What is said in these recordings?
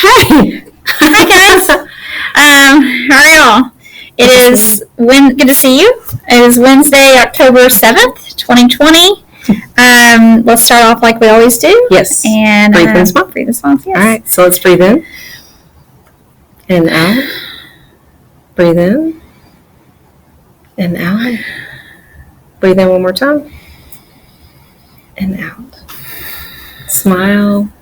Hey! Hi guys. How are y'all? It is good to see you. It is Wednesday, October 7th, 2020. Let's start off like we always do. Yes. And breathe in small. Breathe in small. Yes. All right. So let's breathe in and out. Breathe in and out. Breathe in one more time and out. Smile.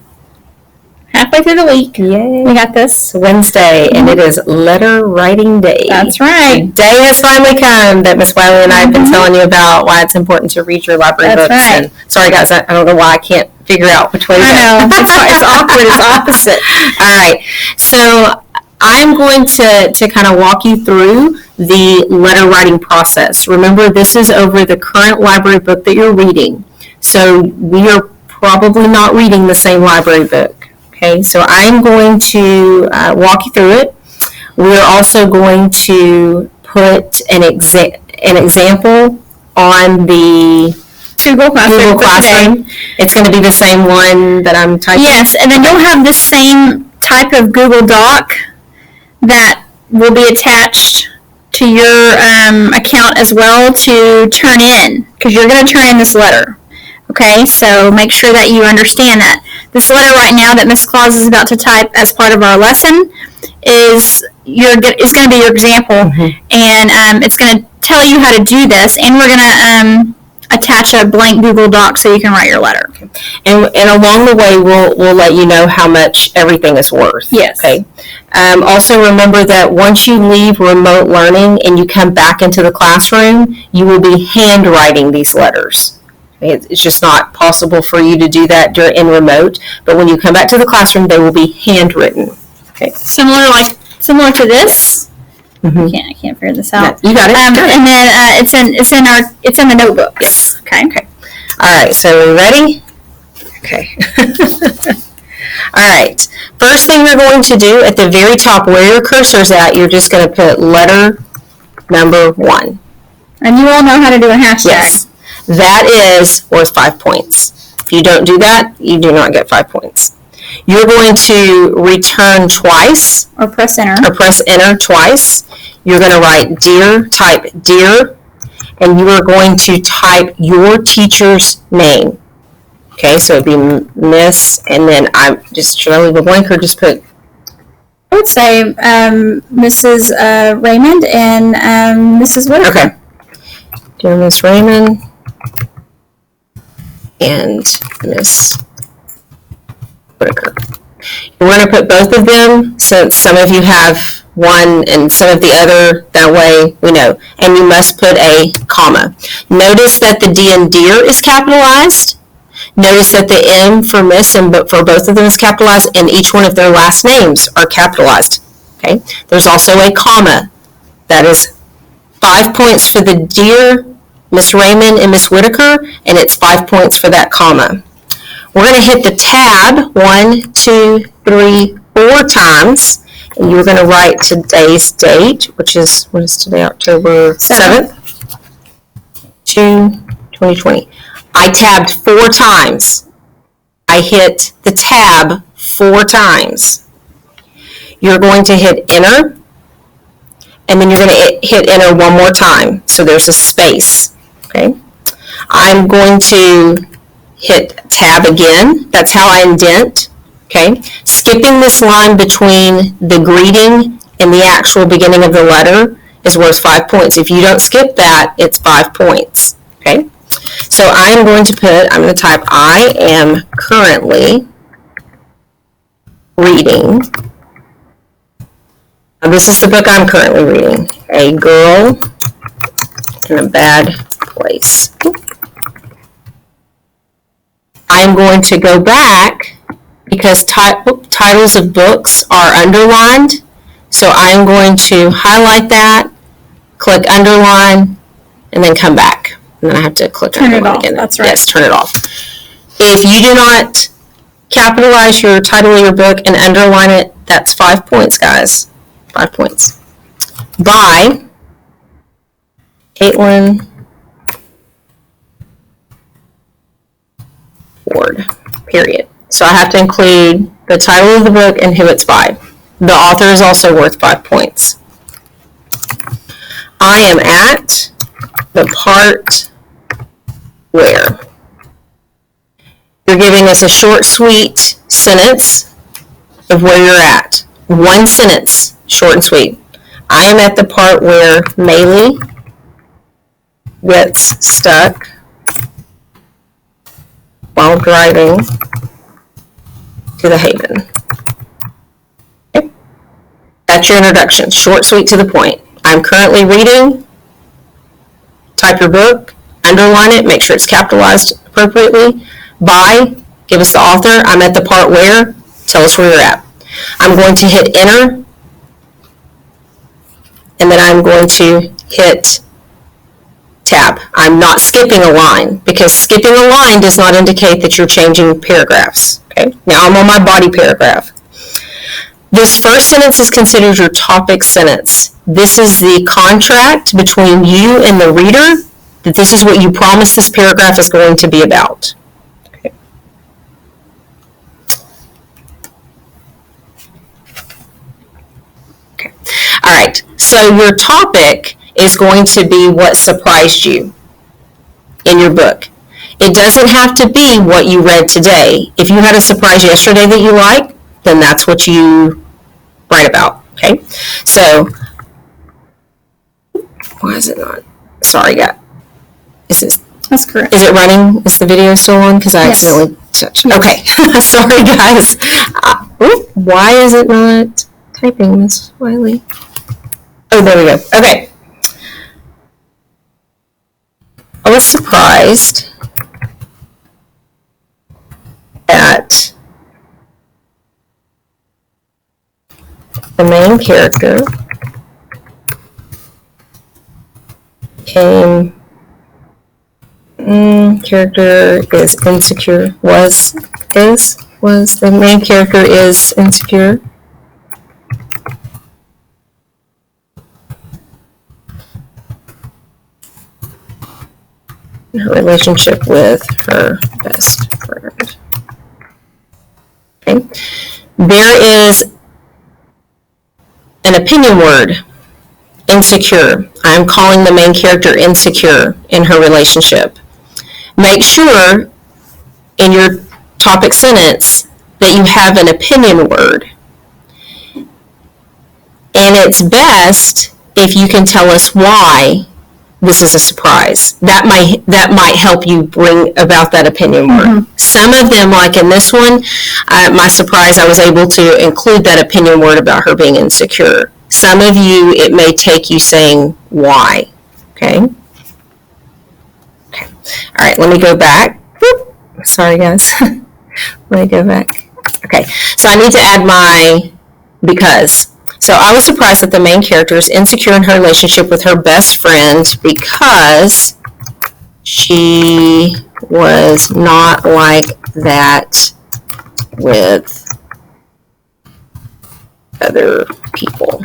Halfway through the week. Yay. We got this. Wednesday, and it is letter writing day. That's right. The day has finally come that Miss Wiley and I have been telling you about why it's important to read your library books. Right. And sorry guys, I don't know why I can't figure out which way to go. I know. It's awkward. It's opposite. All right. So I'm going to kind of walk you through the letter writing process. Remember, this is over the current library book that you're reading. So we are probably not reading the same library book. Okay, so I'm going to walk you through it. We're also going to put an example on the Google Classroom. It's going to be the same one that I'm typing. Yes, and then you'll have the same type of Google Doc that will be attached to your account as well to turn in, because you're going to turn in this letter. Okay, so make sure that you understand that. This letter right now that Ms. Claus is about to type as part of our lesson is going to be your example, and it's going to tell you how to do this, and we're going to attach a blank Google Doc so you can write your letter. And along the way, we'll let you know how much everything is worth. Yes. Okay. Also remember that once you leave remote learning and you come back into the classroom, you will be handwriting these letters. It's just not possible for you to do that in remote, but when you come back to the classroom, they will be handwritten. Okay. Similar to this. I can't figure this out. No, you got it. And then it's in the notebook. Yes. Okay. All right. So are we ready? Okay. All right. First thing you're going to do at the very top where your cursor's at, you're just going to put letter number 1. And you all know how to do a hashtag. Yes. That is worth 5 points. If you don't do that, you do not get 5 points. You're going to return twice. Or press enter. Twice. You're going to write dear, type dear, and you are going to type your teacher's name. Okay, so it'd be Miss, and then should I leave a blank or just put? I would say Mrs. Raymond and Mrs. Whitaker. Okay. Dear Miss Raymond and Miss Whitaker. We're going to put both of them, since some of you have one and some of the other, that way we know. And you must put a comma. Notice that the D in dear is capitalized. Notice that the M for Miss and for both of them is capitalized, and each one of their last names are capitalized. Okay. There's also a comma. That is 5 points for the dear Miss Raymond and Miss Whitaker, and it's 5 points for that comma. We're going to hit the tab 1, 2, 3, 4 times, and you're going to write today's date, which is, what is today, October 7th, 2020. I tabbed 4 times. I hit the tab 4 times. You're going to hit enter, and then you're going to hit enter one more time, so there's a space. Okay. I'm going to hit tab again. That's how I indent. Okay. Skipping this line between the greeting and the actual beginning of the letter is worth 5 points. If you don't skip that, it's 5 points. Okay. So I'm going to type I am currently reading. Now, this is the book I'm currently reading. A Girl in a Bad Place. I'm going to go back because titles of books are underlined. So I'm going to highlight that, click underline, and then come back. And then I have to click underline again. That's right. Yes, turn it off. If you do not capitalize your title of your book and underline it, that's 5 points, guys. 5 points. By Caitlin Ford, period. So I have to include the title of the book and who it's by. The author is also worth 5 points. I am at the part where. You're giving us a short, sweet sentence of where you're at. One sentence, short and sweet. I am at the part where Maylee gets stuck while driving to the Haven. Okay. That's your introduction. Short, sweet, to the point. I'm currently reading. Type your book. Underline it. Make sure it's capitalized appropriately. By, give us the author. I'm at the part where. Tell us where you're at. I'm going to hit enter. And then I'm going to hit tab. I'm not skipping a line because skipping a line does not indicate that you're changing paragraphs. Okay. Now I'm on my body paragraph. This first sentence is considered your topic sentence. This is the contract between you and the reader that this is what you promise this paragraph is going to be about. Okay. Okay. All right. So your topic is going to be what surprised you in your book. It doesn't have to be what you read today. If you had a surprise yesterday that you like, then that's what you write about. Okay. So, why is it not? Sorry, guys. That's correct. Is it running? Is the video still on? Because I accidentally touched. Okay. Sorry, guys. Why is it not typing, Miss Wiley? Oh, there we go. Okay. I was surprised that the main character character is insecure. Was the main character is insecure. In her relationship with her best friend. Okay. There is an opinion word, insecure. I'm calling the main character insecure in her relationship. Make sure in your topic sentence that you have an opinion word. And it's best if you can tell us why this is a surprise. That might help you bring about that opinion word. Mm-hmm. Some of them, like in this one, my surprise, I was able to include that opinion word about her being insecure. Some of you, it may take you saying why. Okay. Okay. All right. Let me go back. Whoop. Sorry, guys. Let me go back. Okay. So I need to add my because. So I was surprised that the main character is insecure in her relationship with her best friend because she was not like that with other people.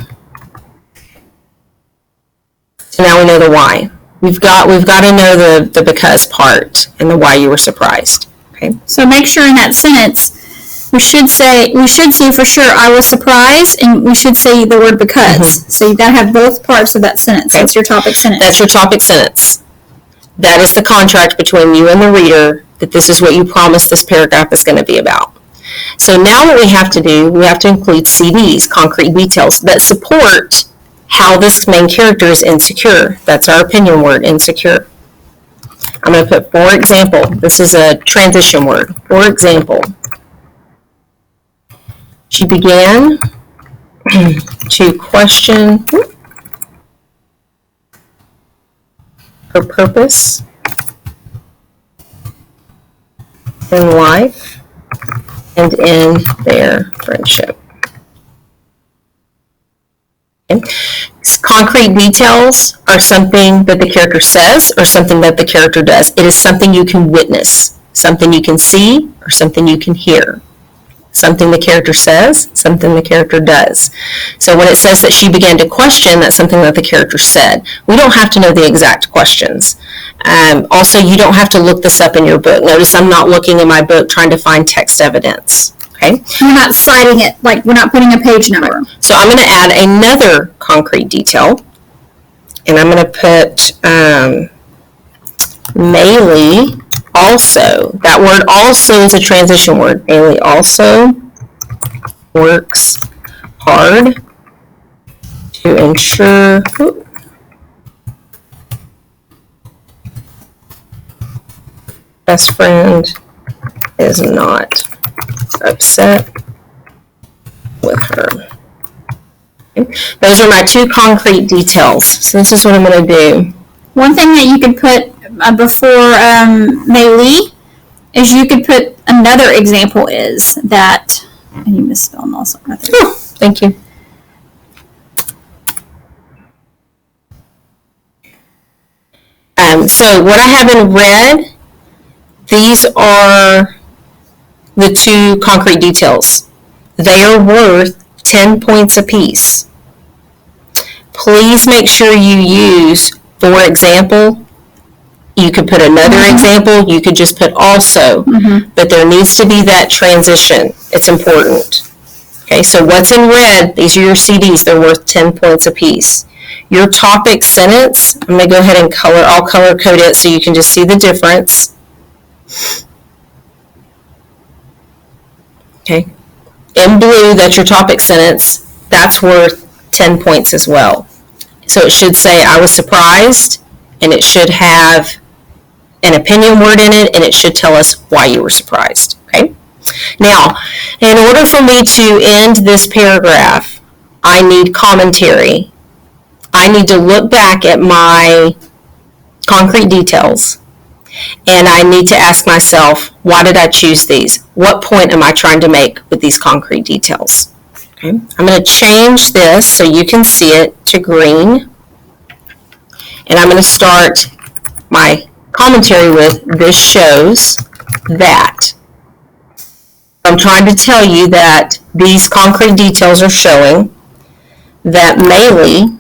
So now we know the why. We've got to know the because part and the why you were surprised. Okay. So make sure in that sentence we should say for sure I was surprised, and we should say the word because. Mm-hmm. So you've got to have both parts of that sentence. Okay. That's your topic sentence. That's your topic sentence. That is the contract between you and the reader that this is what you promised this paragraph is going to be about. So now what we have to do, we have to include CDs, concrete details, that support how this main character is insecure. That's our opinion word, insecure. I'm going to put, for example, this is a transition word. For example, she began to question her purpose in life and in their friendship. Okay. Concrete details are something that the character says or something that the character does. It is something you can witness, something you can see, or something you can hear. something the character says, something the character does. So when it says that she began to question, that's something that the character said. We don't have to know the exact questions. Also, you don't have to look this up in your book. Notice I'm not looking in my book trying to find text evidence. Okay? We're not citing it, like we're not putting a page number. So I'm going to add another concrete detail, and I'm going to put Maylee also. That word also is a transition word. Maylee also works hard to ensure best friend is not upset with her. Okay. Those are my two concrete details. So this is what I'm going to do. One thing that you could put before Maylee is you could put another example is that, and you misspelled also. Oh, thank you. So what I have in red, these are the two concrete details. They are worth 10 points apiece. Please make sure you use, for example. You could put another example. You could just put also. But there needs to be that transition. It's important. Okay, so what's in red, these are your CDs. They're worth 10 points apiece. Your topic sentence, I'm going to go ahead and I'll color code it so you can just see the difference. Okay. In blue, that's your topic sentence. That's worth 10 points as well. So it should say, I was surprised, and it should have an opinion word in it, and it should tell us why you were surprised. Okay. Now, in order for me to end this paragraph, I need commentary. I need to look back at my concrete details, and I need to ask myself, why did I choose these? What point am I trying to make with these concrete details? Okay. I'm going to change this so you can see it to green, and I'm going to start my commentary with, this shows that. I'm trying to tell you that these concrete details are showing that Maylee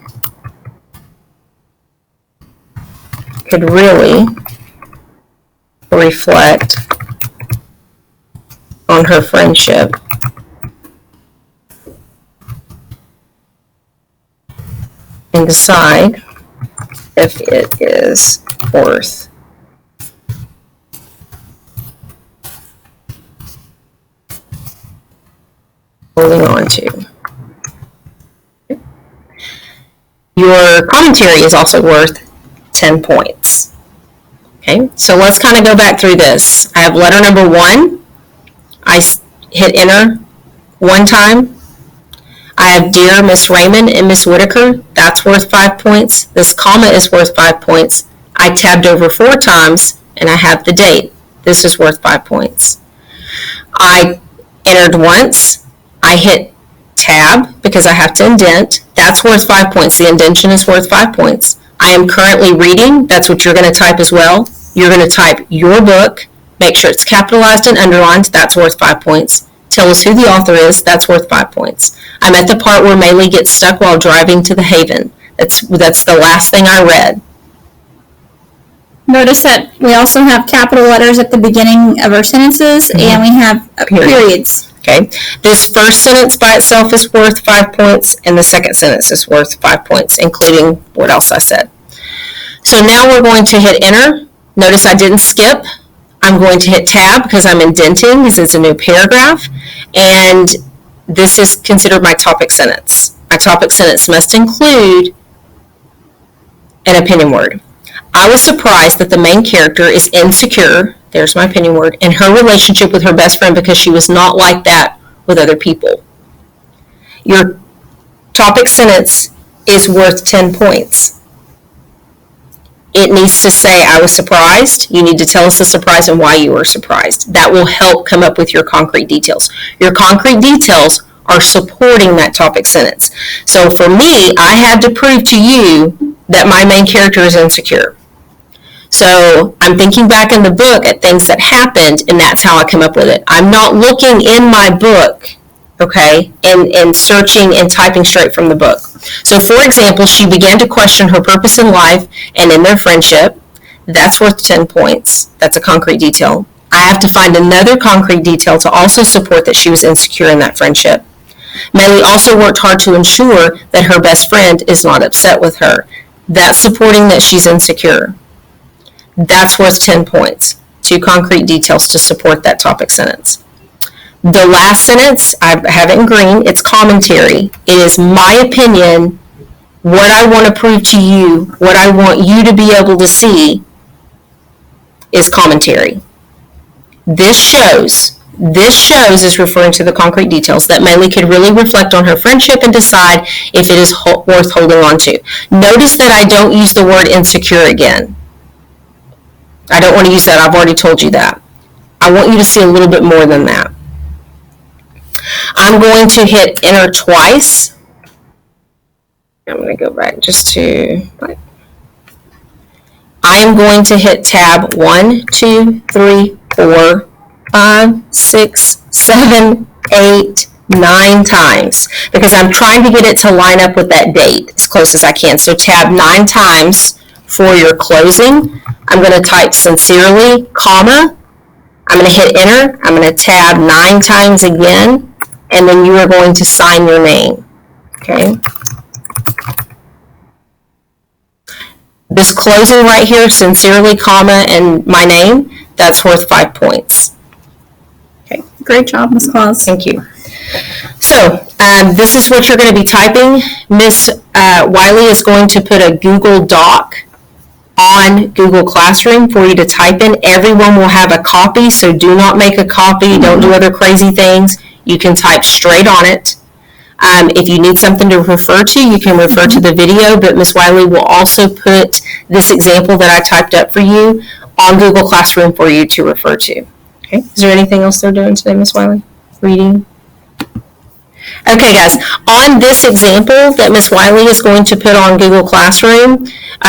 could really reflect on her friendship and decide if it is worth holding on to. Your commentary is also worth 10 points. Okay, so let's kind of go back through this. I have letter number 1. I hit enter one time. I have Dear Miss Raymond and Miss Whitaker. That's worth 5 points. This comma is worth 5 points. I tabbed over 4 times, and I have the date. This is worth 5 points. I entered once. I hit tab because I have to indent. That's worth 5 points. The indentation is worth 5 points. I am currently reading. That's what you're going to type as well. You're going to type your book. Make sure it's capitalized and underlined. That's worth 5 points. Tell us who the author is. That's worth 5 points. I'm at the part where Maylee gets stuck while driving to the Haven. That's the last thing I read. Notice that we also have capital letters at the beginning of our sentences, and we have periods. Okay. This first sentence by itself is worth 5 points, and the second sentence is worth 5 points, including what else I said. So now we're going to hit enter. Notice I didn't skip. I'm going to hit tab because I'm indenting because it's a new paragraph, and this is considered my topic sentence. My topic sentence must include an opinion word. I was surprised that the main character is insecure, there's my opinion word, in her relationship with her best friend because she was not like that with other people. Your topic sentence is worth 10 points. It needs to say, I was surprised. You need to tell us the surprise and why you were surprised. That will help come up with your concrete details. Your concrete details are supporting that topic sentence. So for me, I had to prove to you that my main character is insecure. So I'm thinking back in the book at things that happened, and that's how I come up with it. I'm not looking in my book, okay, and searching and typing straight from the book. So, for example, she began to question her purpose in life and in their friendship. That's worth 10 points. That's a concrete detail. I have to find another concrete detail to also support that she was insecure in that friendship. Melly also worked hard to ensure that her best friend is not upset with her. That's supporting that she's insecure. That's worth 10 points. 2 concrete details to support that topic sentence. The last sentence, I have it in green, it's commentary. It is my opinion, what I want to prove to you, what I want you to be able to see is commentary. This shows is referring to the concrete details that Melly could really reflect on her friendship and decide if it is worth holding on to. Notice that I don't use the word insecure again. I don't want to use that. I've already told you that. I want you to see a little bit more than that. I'm going to hit enter twice. I'm going to go back just to... I am going to hit tab 1, 2, 3, 4, 5, 6, 7, 8, 9 times because I'm trying to get it to line up with that date as close as I can. So tab 9 times for your closing. I'm going to type sincerely, comma. I'm going to hit enter. I'm going to tab 9 times again, and then you are going to sign your name. Okay. This closing right here, sincerely, comma, and my name, that's worth 5 points. Okay, great job, Ms. Claus. Thank you. So, this is what you're going to be typing. Ms. Wiley is going to put a Google Doc on Google Classroom for you to type in. Everyone will have a copy, so do not make a copy. Don't do other crazy things. You can type straight on it. If you need something to refer to, you can refer to the video, but Ms. Wiley will also put this example that I typed up for you on Google Classroom for you to refer to. Okay. Is there anything else they're doing today, Ms. Wiley? Reading? Okay, guys. On this example that Ms. Wiley is going to put on Google Classroom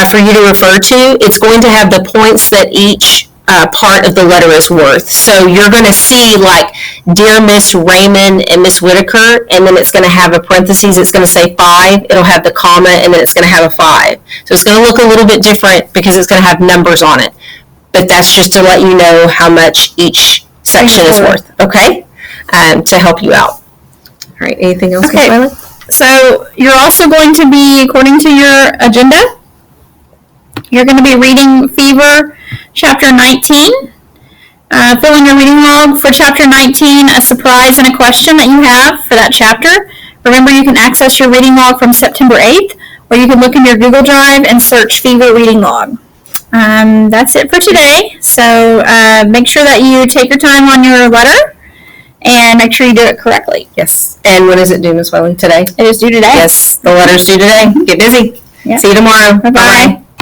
for you to refer to, it's going to have the points that each part of the letter is worth. So you're going to see like Dear Miss Raymond and Miss Whitaker, and then it's going to have a parentheses. It's going to say 5. It'll have the comma, and then it's going to have a 5. So it's going to look a little bit different because it's going to have numbers on it. But that's just to let you know how much each section is worth, okay? To help you out. All right, anything else, Okay. Ms. Wiley? So you're also going to be, according to your agenda, you're going to be reading Fever, Chapter 19. Fill in your reading log for Chapter 19, a surprise and a question that you have for that chapter. Remember, you can access your reading log from September 8th, or you can look in your Google Drive and search Fever Reading Log. That's it for today. So make sure that you take your time on your letter and make sure you do it correctly. Yes. And when is it due, Ms. Wiley? Today? It is due today. Yes, the letter's due today. Get busy. Yep. See you tomorrow. Bye-bye.